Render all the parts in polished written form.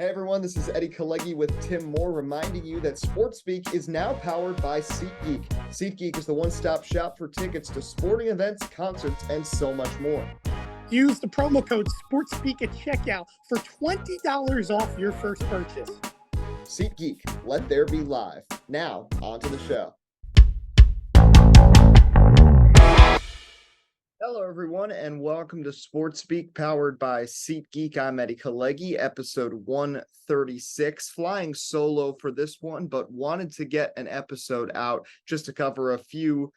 Hey everyone, this is Eddie Kalegi with Tim Moore reminding you that SportsSpeak is now powered by SeatGeek. SeatGeek is the one-stop shop for tickets to sporting events, concerts, and so much more. Use the promo code SportsSpeak at checkout for $20 off your first purchase. SeatGeek, let there be live. Now, on to the show. Hello, everyone, and welcome to SportsSpeak, powered by SeatGeek. I'm Eddie Kalegi, episode 136. Flying solo for this one, but wanted to get an episode out just to cover a few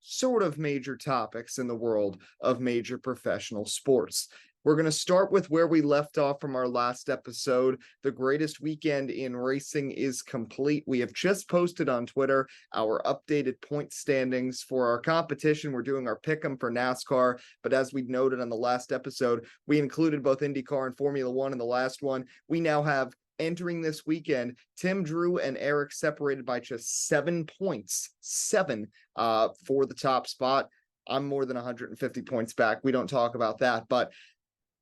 sort of major topics in the world of major professional sports. We're going to start with where we left off from our last episode. The greatest weekend in racing is complete. We have just posted on Twitter our updated point standings for our competition. We're doing our pick'em for NASCAR, but as we noted on the last episode, we included both IndyCar and Formula One in the last one. We now have, entering this weekend, Tim, Drew, and Eric separated by just 7 points. For the top spot. I'm more than 150 points back. We don't talk about that, but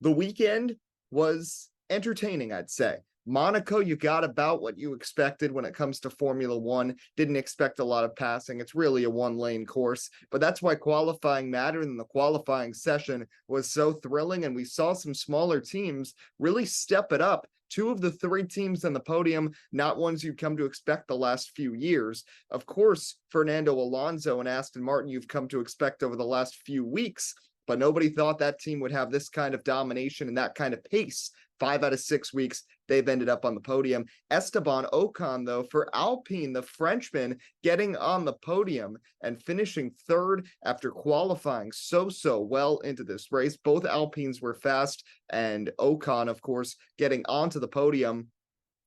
the weekend was entertaining, I'd say. Monaco, you got about what you expected when it comes to Formula One. Didn't expect a lot of passing. It's really a one-lane course, but that's why qualifying mattered, and the qualifying session was so thrilling, and we saw some smaller teams really step it up. 2 of the 3 teams on the podium, not ones you'd come to expect the last few years. Of course, Fernando Alonso and Aston Martin you've come to expect over the last few weeks, but nobody thought that team would have this kind of domination and that kind of pace. 5 out of 6 weeks, they've ended up on the podium. Esteban Ocon, though, for Alpine, the Frenchman, getting on the podium and finishing 3rd after qualifying so well into this race. Both Alpines were fast, and Ocon, of course, getting onto the podium.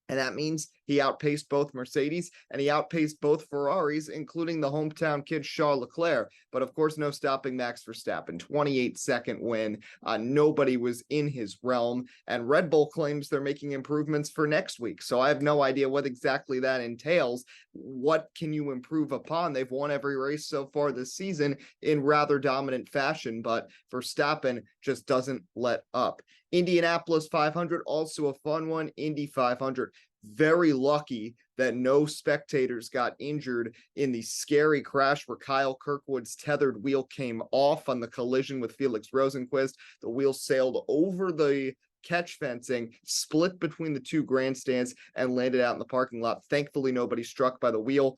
And that means he outpaced both Mercedes and he outpaced both Ferraris, including the hometown kid Charles Leclerc. But of course, no stopping Max Verstappen. 28-second win. Nobody was in his realm. And Red Bull claims they're making improvements for next week. So I have no idea what exactly that entails. What can you improve upon? They've won every race so far this season in rather dominant fashion, but Verstappen just doesn't let up. Indianapolis 500, also a fun one. Indy 500. Very lucky that no spectators got injured in the scary crash where Kyle Kirkwood's tethered wheel came off on the collision with Felix Rosenqvist. The wheel sailed over the catch fencing, split between the 2 grandstands, and landed out in the parking lot. Thankfully, nobody struck by the wheel.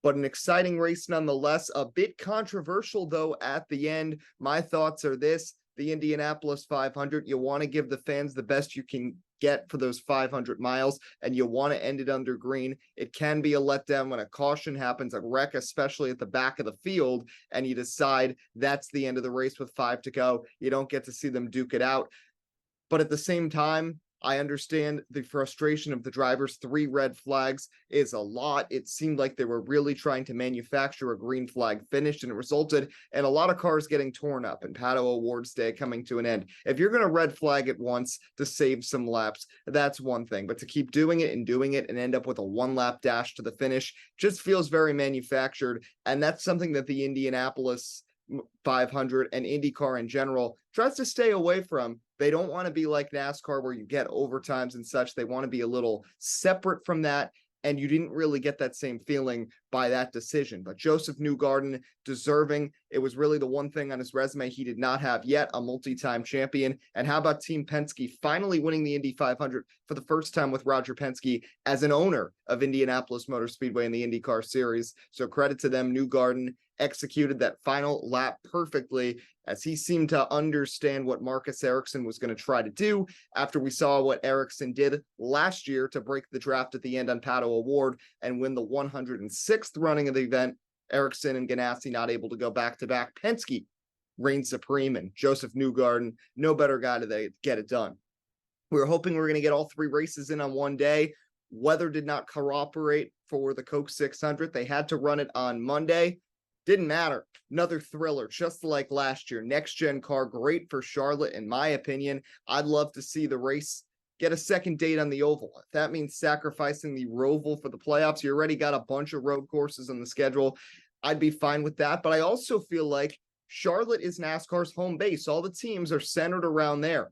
But an exciting race nonetheless. A bit controversial, though, at the end. My thoughts are this. The Indianapolis 500, you want to give the fans the best you can get for those 500 miles, and you want to end it under green. It can be a letdown when a caution happens, a wreck, especially at the back of the field, and you decide that's the end of the race with 5 to go. You don't get to see them duke it out. But at the same time, I understand the frustration of the drivers. 3 red flags is a lot. It seemed like they were really trying to manufacture a green flag finish, and it resulted in a lot of cars getting torn up and Pato Awards Day coming to an end. If you're going to red flag it once to save some laps, that's one thing. But to keep doing it and end up with a 1-lap dash to the finish just feels very manufactured. And that's something that the Indianapolis 500 and IndyCar in general tries to stay away from. They don't want to be like NASCAR where you get overtimes and such. They want to be a little separate from that. And you didn't really get that same feeling by that decision. But Joseph Newgarden, deserving. It was really the one thing on his resume he did not have yet, a multi-time champion. And how about Team Penske finally winning the Indy 500 for the first time with Roger Penske as an owner of Indianapolis Motor Speedway in the IndyCar Series. So credit to them. Newgarden executed that final lap perfectly, as he seemed to understand what Marcus Ericsson was going to try to do after we saw what Ericsson did last year to break the draft at the end on Pato Award and win the 106th running of the event. Ericsson and Ganassi not able to go back-to-back. Penske reigned supreme, and Joseph Newgarden, no better guy to get it done. We were hoping we were going to get all 3 races in on one day. Weather did not cooperate for the Coke 600. They had to run it on Monday. Didn't matter. Another thriller, just like last year. Next-gen car, great for Charlotte, in my opinion. I'd love to see the race get a second date on the oval. If that means sacrificing the Roval for the playoffs, you already got a bunch of road courses on the schedule. I'd be fine with that. But I also feel like Charlotte is NASCAR's home base. All the teams are centered around there.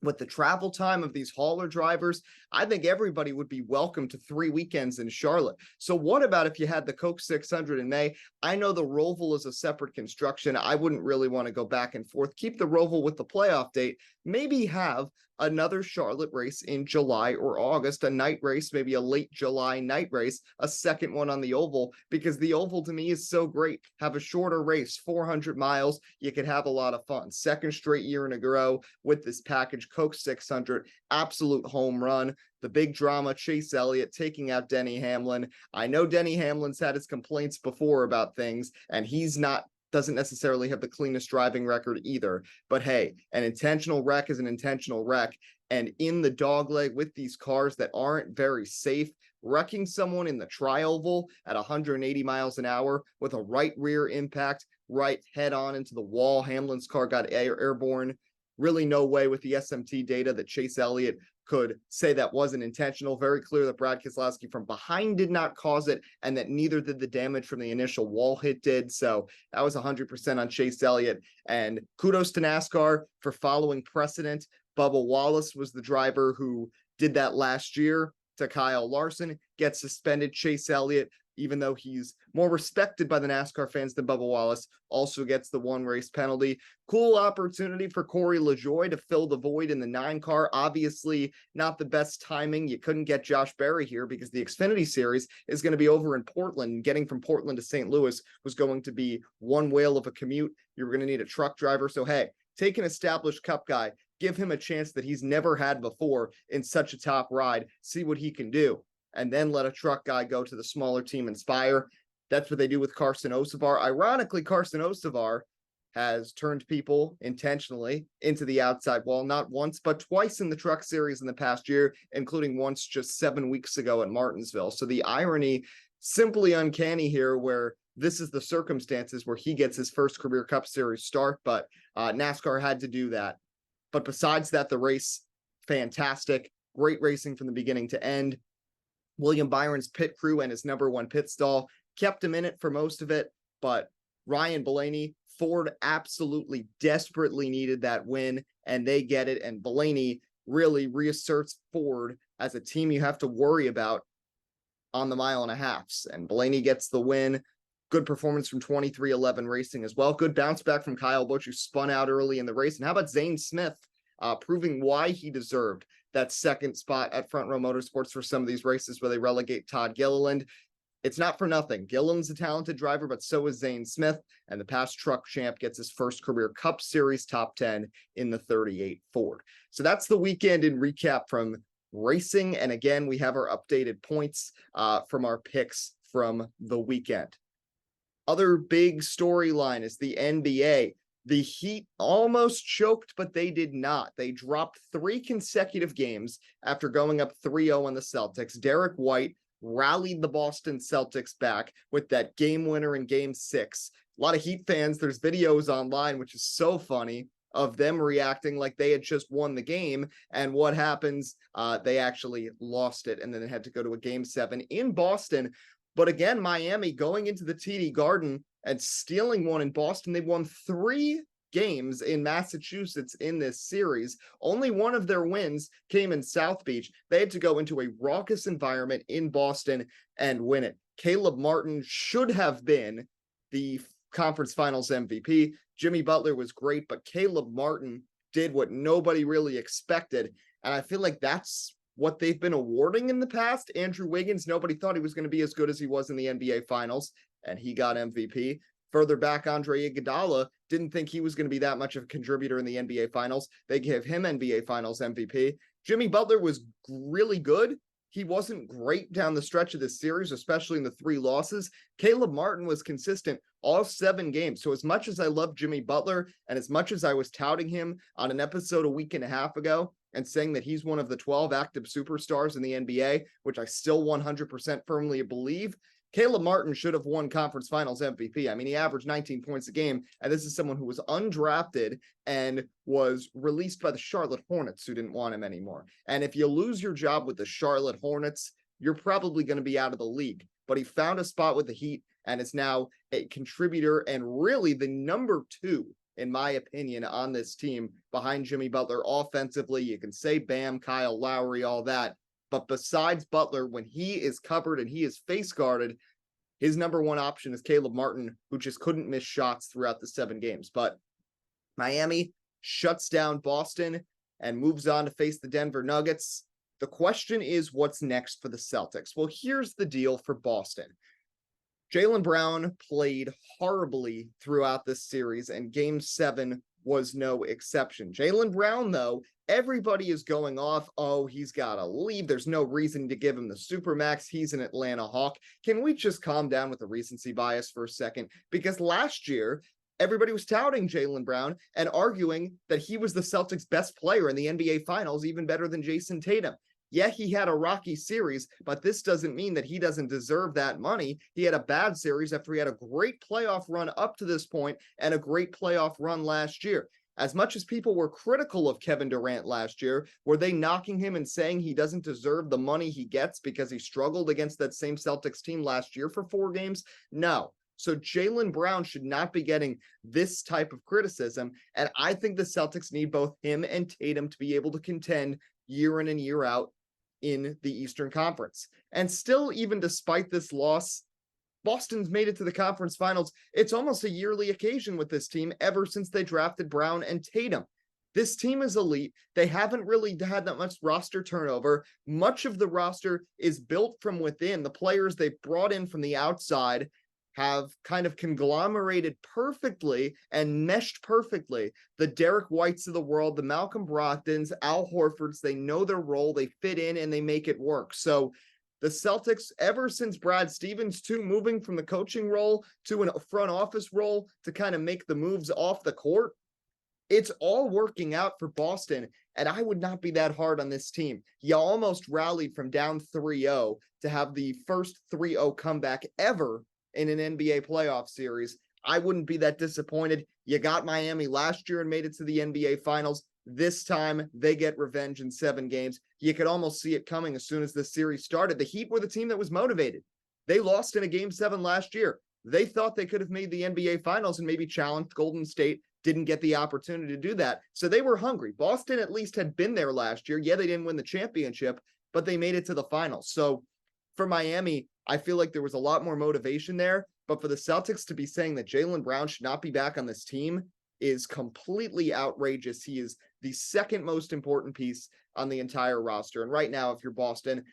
with the travel time of these hauler drivers, I think everybody would be welcome to 3 weekends in Charlotte. So what about if you had the Coke 600 in May? I know the Roval is a separate construction. I wouldn't really want to go back and forth. Keep the Roval with the playoff date. Maybe have another Charlotte race in July or August, a night race, maybe a late July night race, a second one on the Oval, because the Oval to me is so great. Have a shorter race, 400 miles. You could have a lot of fun. Second straight year in a row with this package, Coke 600, absolute home run. The big drama, Chase Elliott taking out Denny Hamlin. I know Denny Hamlin's had his complaints before about things, and doesn't necessarily have the cleanest driving record either. But hey, an intentional wreck is an intentional wreck. And in the dogleg with these cars that aren't very safe, wrecking someone in the tri-oval at 180 miles an hour with a right rear impact, right head on into the wall. Hamlin's car got airborne. Really no way with the SMT data that Chase Elliott could say that wasn't intentional. Very clear that Brad Keselowski from behind did not cause it, and that neither did the damage from the initial wall hit did. So that was 100% on Chase Elliott. And kudos to NASCAR for following precedent. Bubba Wallace was the driver who did that last year to Kyle Larson, gets suspended. Chase Elliott, even though he's more respected by the NASCAR fans than Bubba Wallace, also gets the one race penalty. Cool opportunity for Corey LaJoie to fill the void in the 9 car. Obviously, not the best timing. You couldn't get Josh Berry here because the Xfinity Series is going to be over in Portland. Getting from Portland to St. Louis was going to be one whale of a commute. You were going to need a truck driver. So, hey, take an established Cup guy, give him a chance that he's never had before in such a top ride, see what he can do, and then let a truck guy go to the smaller team Inspire. That's what they do with Carson Osavar. Ironically, Carson Osavar has turned people intentionally into the outside wall, not once, but twice in the Truck Series in the past year, including once just 7 weeks ago at Martinsville. So the irony, simply uncanny here, where this is the circumstances where he gets his first career Cup Series start, but NASCAR had to do that. But besides that, the race, fantastic. Great racing from the beginning to end. William Byron's pit crew and his number 1 pit stall kept him in it for most of it, but Ryan Blaney, Ford absolutely desperately needed that win, and they get it, and Blaney really reasserts Ford as a team you have to worry about on the mile and a halfs, and Blaney gets the win. Good performance from 2311 Racing as well. Good bounce back from Kyle Busch, who spun out early in the race. And how about Zane Smith proving why he deserved that second spot at Front Row Motorsports for some of these races where they relegate Todd Gilliland. It's not for nothing. Gilliland's a talented driver, but so is Zane Smith. And the past truck champ gets his first career Cup Series top 10 in the 38 Ford. So that's the weekend in recap from racing. And again, we have our updated points from our picks from the weekend. Other big storyline is the NBA. The Heat almost choked, but they did not. They dropped 3 consecutive games after going up 3-0 on the Celtics. Derek White rallied the Boston Celtics back with that game winner in Game 6. A lot of Heat fans, there's videos online, which is so funny, of them reacting like they had just won the game. And what happens? They actually lost it, and then they had to go to a Game 7 in Boston. But again, Miami going into the TD Garden and stealing one in Boston. They've won 3 games in Massachusetts in this series. Only one of their wins came in South Beach. They had to go into a raucous environment in Boston and win it. Caleb Martin should have been the conference finals MVP. Jimmy Butler was great, but Caleb Martin did what nobody really expected. And I feel like that's what they've been awarding in the past. Andrew Wiggins, nobody thought he was going to be as good as he was in the NBA Finals, and he got MVP. Further back, Andre Iguodala didn't think he was going to be that much of a contributor in the NBA Finals. They gave him NBA Finals MVP. Jimmy Butler was really good. He wasn't great down the stretch of this series, especially in the 3 losses. Caleb Martin was consistent all 7 games. So as much as I love Jimmy Butler, and as much as I was touting him on an episode a week and a half ago, and saying that he's one of the 12 active superstars in the NBA, which I still 100% firmly believe, Caleb Martin should have won conference finals MVP. I mean, he averaged 19 points a game, and this is someone who was undrafted and was released by the Charlotte Hornets, who didn't want him anymore. And if you lose your job with the Charlotte Hornets, you're probably going to be out of the league. But he found a spot with the Heat and is now a contributor and really the number 2 in my opinion, on this team behind Jimmy Butler offensively. You can say Bam, Kyle Lowry, all that. But besides Butler, when he is covered and he is face guarded, his number one option is Caleb Martin, who just couldn't miss shots throughout the 7 games. But Miami shuts down Boston and moves on to face the Denver Nuggets. The question is, what's next for the Celtics? Well, here's the deal for Boston. Jaylen Brown played horribly throughout this series, and Game 7 was no exception. Jaylen Brown, though, everybody is going off, oh, he's got to leave. There's no reason to give him the Supermax. He's an Atlanta Hawk. Can we just calm down with the recency bias for a second? Because last year, everybody was touting Jaylen Brown and arguing that he was the Celtics' best player in the NBA Finals, even better than Jason Tatum. Yeah, he had a rocky series, but this doesn't mean that he doesn't deserve that money. He had a bad series after he had a great playoff run up to this point and a great playoff run last year. As much as people were critical of Kevin Durant last year, were they knocking him and saying he doesn't deserve the money he gets because he struggled against that same Celtics team last year for 4 games? No. So Jaylen Brown should not be getting this type of criticism. And I think the Celtics need both him and Tatum to be able to contend year in and year out in the Eastern Conference. And still, even despite this loss, Boston's made it to the conference finals. It's almost a yearly occasion with this team ever since they drafted Brown and Tatum. This team is elite. They haven't really had that much roster turnover. Much of the roster is built from within. The players they brought in from the outside have kind of conglomerated perfectly and meshed perfectly. The Derek Whites of the world, the Malcolm Brogdons, Al Horfords, they know their role, they fit in, and they make it work. So the Celtics, ever since Brad Stevens too, moving from the coaching role to a front office role to kind of make the moves off the court, it's all working out for Boston, and I would not be that hard on this team. You almost rallied from down 3-0 to have the first 3-0 comeback ever in an NBA playoff series. I wouldn't be that disappointed. You got Miami last year and made it to the NBA Finals. This time, they get revenge in 7 games. You could almost see it coming as soon as this series started. The Heat were the team that was motivated. They lost in a Game 7 last year. They thought they could have made the NBA Finals and maybe challenged Golden State. Didn't get the opportunity to do that. So they were hungry. Boston at least had been there last year. Yeah, they didn't win the championship, but they made it to the finals. So for Miami, I feel like there was a lot more motivation there, but for the Celtics to be saying that Jaylen Brown should not be back on this team is completely outrageous. He is the second most important piece on the entire roster. And right now, if you're Boston,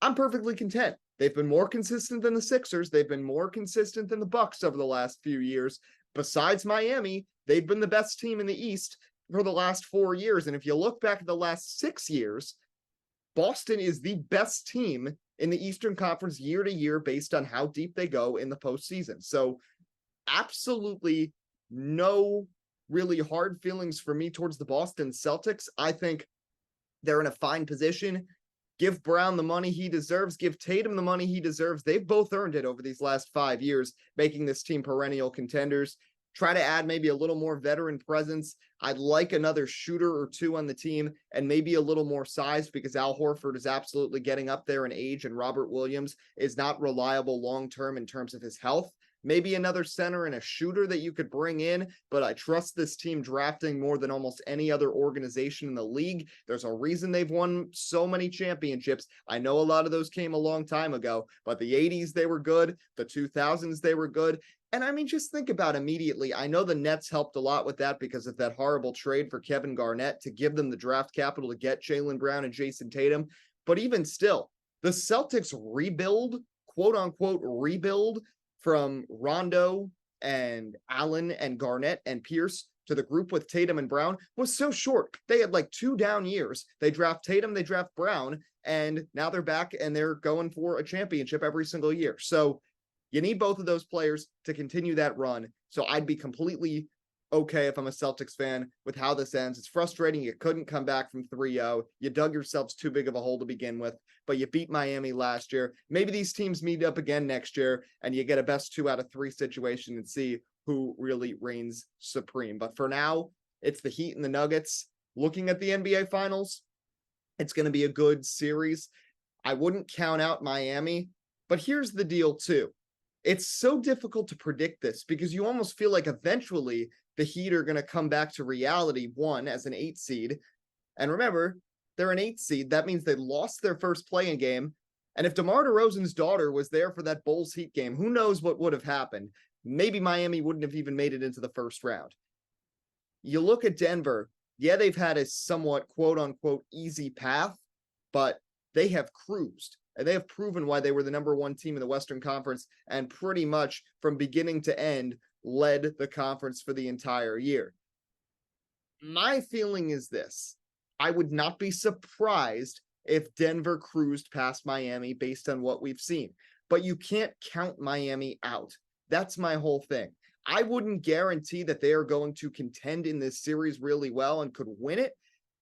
I'm perfectly content. They've been more consistent than the Sixers. They've been more consistent than the Bucks over the last few years. Besides Miami, they've been the best team in the East for the last 4 years. And if you look back at the last 6 years, Boston is the best team in the Eastern Conference year to year based on how deep they go in the postseason. So absolutely no really hard feelings for me towards the Boston Celtics. I think they're in a fine position. Give Brown the money he deserves. Give Tatum the money he deserves. They've both earned it over these last 5 years, making this team perennial contenders. Try to add maybe a little more veteran presence. I'd like another shooter or 2 on the team and maybe a little more size because Al Horford is absolutely getting up there in age and Robert Williams is not reliable long-term in terms of his health. Maybe another center and a shooter that you could bring in, but I trust this team drafting more than almost any other organization in the league. There's a reason they've won so many championships. I know a lot of those came a long time ago, but the 80s, they were good. The 2000s, they were good. And I mean, just think about immediately. I know the Nets helped a lot with that because of that horrible trade for Kevin Garnett to give them the draft capital to get Jaylen Brown and Jason Tatum. But even still, the Celtics rebuild, quote unquote, rebuild from Rondo and Allen and Garnett and Pierce to the group with Tatum and Brown was so short. They had like 2 down years. They draft Tatum, they draft Brown, and now they're back and they're going for a championship every single year. So you need both of those players to continue that run. So I'd be completely okay if I'm a Celtics fan with how this ends. It's frustrating. You couldn't come back from 3-0. You dug yourselves too big of a hole to begin with, but you beat Miami last year. Maybe these teams meet up again next year and you get a best 2 out of 3 situation and see who really reigns supreme. But for now, it's the Heat and the Nuggets. Looking at the NBA Finals, it's going to be a good series. I wouldn't count out Miami, but here's the deal too. It's so difficult to predict this because you almost feel like eventually the Heat are going to come back to reality, one, as an 8 seed. And remember, they're an 8 seed. That means they lost their first play-in game. And if DeMar DeRozan's daughter was there for that Bulls Heat game, who knows what would have happened? Maybe Miami wouldn't have even made it into the first round. You look at Denver, yeah, they've had a somewhat quote-unquote easy path, but they have cruised. And they have proven why they were the number 1 team in the Western Conference and pretty much from beginning to end led the conference for the entire year. My feeling is this. I would not be surprised if Denver cruised past Miami based on what we've seen. But you can't count Miami out. That's my whole thing. I wouldn't guarantee that they are going to contend in this series really well and could win it,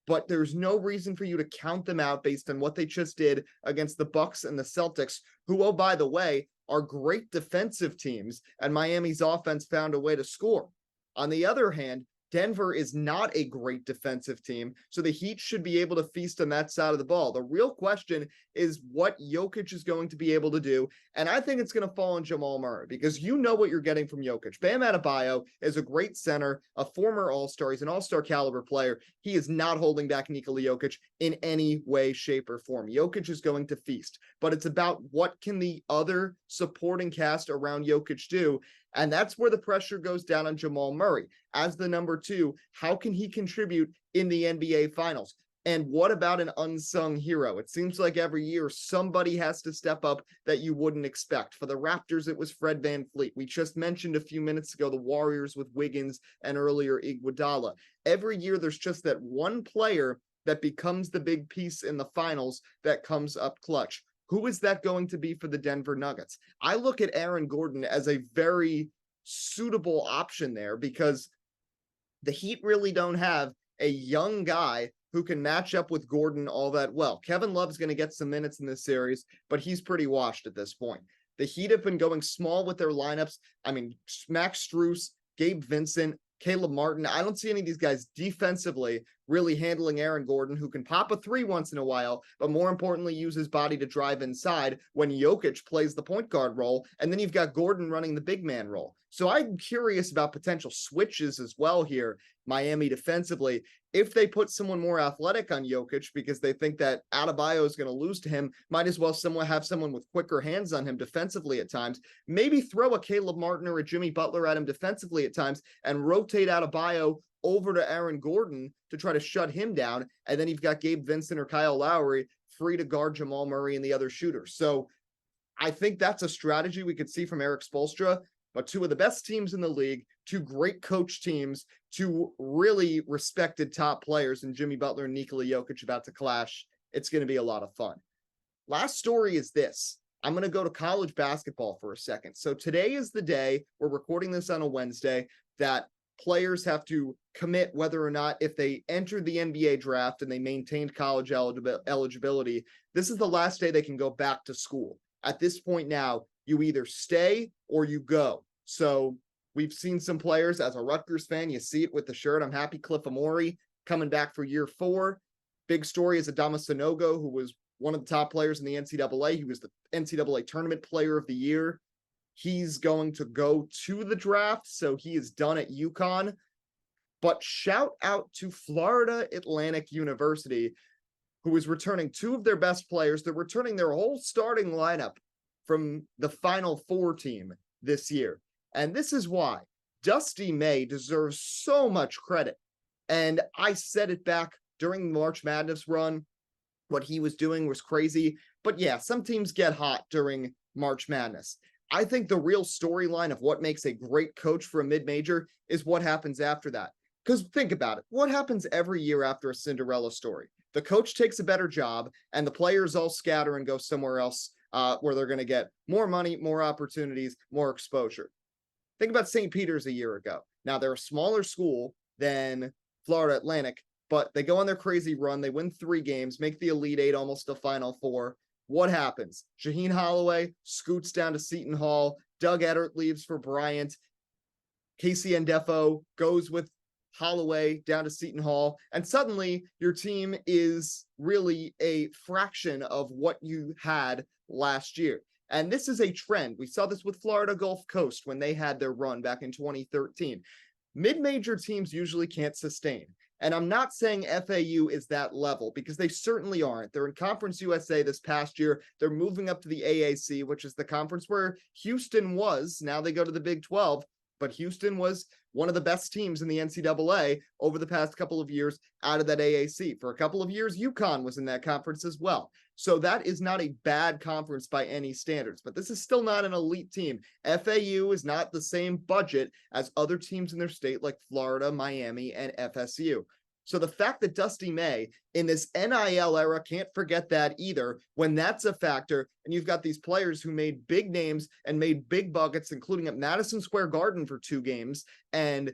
but there's no reason for you to count them out based on what they just did against the Bucks and the Celtics, who, oh, by the way, are great defensive teams, and Miami's offense found a way to score. On the other hand, Denver is not a great defensive team, so the Heat should be able to feast on that side of the ball. The real question is what Jokic is going to be able to do, and I think it's going to fall on Jamal Murray because you know what you're getting from Jokic. Bam Adebayo is a great center, a former All-Star. He's an All-Star caliber player. He is not holding back Nikola Jokic in any way, shape, or form. Jokic is going to feast, but it's about what can the other supporting cast around Jokic do, and that's where the pressure goes down on Jamal Murray. As the number 2, how can he contribute in the NBA Finals? And what about an unsung hero? It seems like every year somebody has to step up that you wouldn't expect. For the Raptors, it was Fred VanVleet. We just mentioned a few minutes ago the Warriors with Wiggins and earlier Iguodala. Every year there's just that one player that becomes the big piece in the finals that comes up clutch. Who is that going to be for the Denver Nuggets? I look at Aaron Gordon as a very suitable option there because the Heat really don't have a young guy who can match up with Gordon all that well. Kevin Love's going to get some minutes in this series, but he's pretty washed at this point. The Heat have been going small with their lineups. I mean, Max Strus, Gabe Vincent, Caleb Martin. I don't see any of these guys defensively really handling Aaron Gordon, who can pop a 3 once in a while, but more importantly, use his body to drive inside when Jokic plays the point guard role. And then you've got Gordon running the big man role. So I'm curious about potential switches as well here, Miami defensively. If they put someone more athletic on Jokic because they think that Adebayo is going to lose to him, might as well have someone with quicker hands on him defensively at times. Maybe throw a Caleb Martin or a Jimmy Butler at him defensively at times and rotate Adebayo over to Aaron Gordon to try to shut him down. And then you've got Gabe Vincent or Kyle Lowry free to guard Jamal Murray and the other shooters. So I think that's a strategy we could see from Eric Spoelstra. But 2 of the best teams in the league, 2 great coach teams, 2 really respected top players, and Jimmy Butler and Nikola Jokic about to clash. It's going to be a lot of fun. Last story is this. I'm going to go to college basketball for a second. So today is the day, we're recording this on a Wednesday, that players have to commit whether or not, if they entered the NBA draft and they maintained college eligibility, this is the last day they can go back to school. At this point now, you either stay or you go. So we've seen some players, as a Rutgers fan, you see it with the shirt. I'm happy Cliff Amore coming back for year 4. Big story is Adama Sanogo, who was one of the top players in the NCAA. He was the NCAA Tournament Player of the Year. He's going to go to the draft, so he is done at UConn. But shout out to Florida Atlantic University, who is returning 2 of their best players. They're returning their whole starting lineup from the Final Four team this year. And this is why Dusty May deserves so much credit. And I said it back during the March Madness run. What he was doing was crazy. But yeah, some teams get hot during March Madness. I think the real storyline of what makes a great coach for a mid-major is what happens after that. Because think about it. What happens every year after a Cinderella story? The coach takes a better job and the players all scatter and go somewhere else where they're going to get more money, more opportunities, more exposure. Think about St. Peter's a year ago. Now, they're a smaller school than Florida Atlantic, but they go on their crazy run. They win 3 games, make the Elite 8, almost the Final Four. What happens? Shaheen Holloway scoots down to Seton Hall. Doug Edert leaves for Bryant. Casey Ndefo goes with Holloway down to Seton Hall. And suddenly your team is really a fraction of what you had last year. And this is a trend. We saw this with Florida Gulf Coast when they had their run back in 2013. Mid-major teams usually can't sustain. And I'm not saying FAU is that level because they certainly aren't. They're in Conference USA this past year. They're moving up to the AAC, which is the conference where Houston was. Now they go to the Big 12, but Houston was one of the best teams in the NCAA over the past couple of years out of that AAC. For a couple of years, UConn was in that conference as well. So that is not a bad conference by any standards, but this is still not an elite team. FAU is not the same budget as other teams in their state like Florida, Miami, and FSU. So the fact that Dusty May in this NIL era, can't forget that either, when that's a factor, and you've got these players who made big names and made big buckets, including at Madison Square Garden for 2 games, and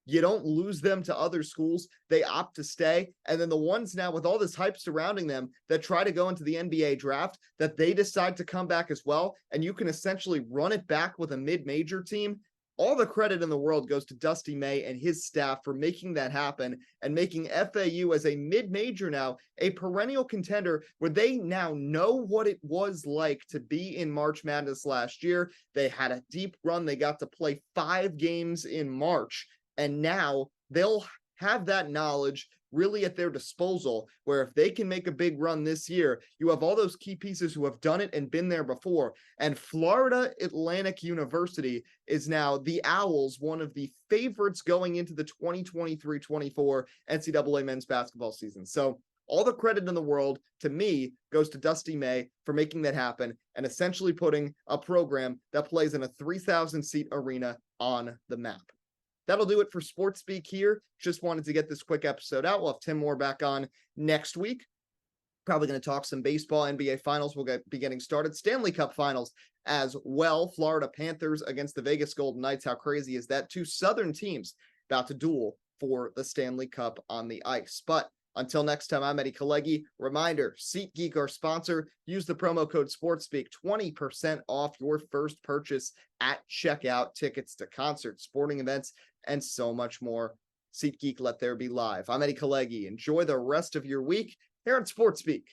you don't lose them to other schools. They opt to stay. And then the ones now with all this hype surrounding them that try to go into the NBA draft, that they decide to come back as well. And you can essentially run it back with a mid-major team. All the credit in the world goes to Dusty May and his staff for making that happen and making FAU as a mid-major now a perennial contender where they now know what it was like to be in March Madness last year. They had a deep run. They got to play 5 games in March. And now they'll have that knowledge really at their disposal, where if they can make a big run this year, you have all those key pieces who have done it and been there before. And Florida Atlantic University is now the Owls, one of the favorites going into the 2023-24 NCAA men's basketball season. So all the credit in the world, to me, goes to Dusty May for making that happen and essentially putting a program that plays in a 3,000-seat arena on the map. That'll do it for Sports Speak here. Just wanted to get this quick episode out. We'll have Tim Moore back on next week. Probably going to talk some baseball. NBA Finals will be getting started. Stanley Cup Finals as well. Florida Panthers against the Vegas Golden Knights. How crazy is that? 2 Southern teams about to duel for the Stanley Cup on the ice. But until next time, I'm Eddie Kalegi. Reminder, SeatGeek, our sponsor, use the promo code SportsSpeak, 20% off your first purchase at checkout. Tickets to concerts, sporting events, and so much more. SeatGeek, let there be live. I'm Eddie Kalegi. Enjoy the rest of your week here on SportsSpeak.